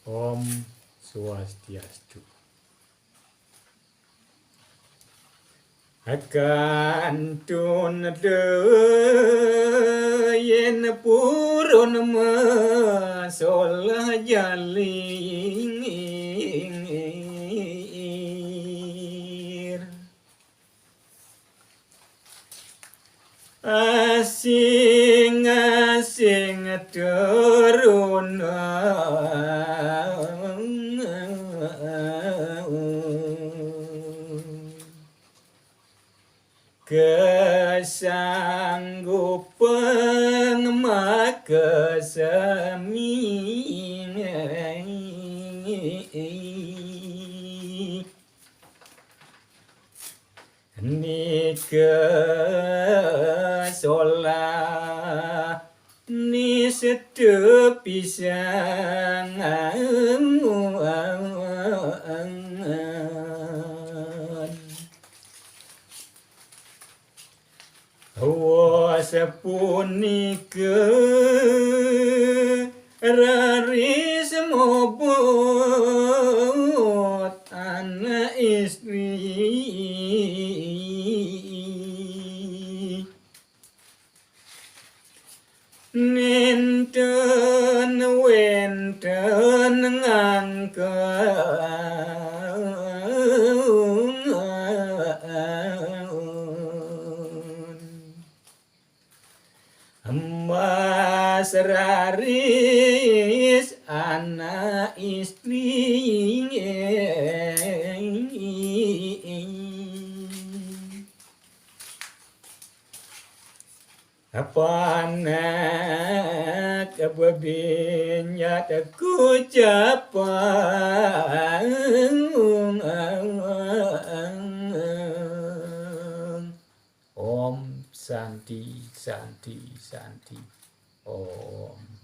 Om Swastiastu. Akan tun de yen purun ma sol jalir asing turun kesanggupan maka semi ni kesolah ni setepisang Wasapunika raris mobot anak istri Nenten wenten Mas raris anak istri Apanak kebebinyat aku capan Om Santi Santi Santi Om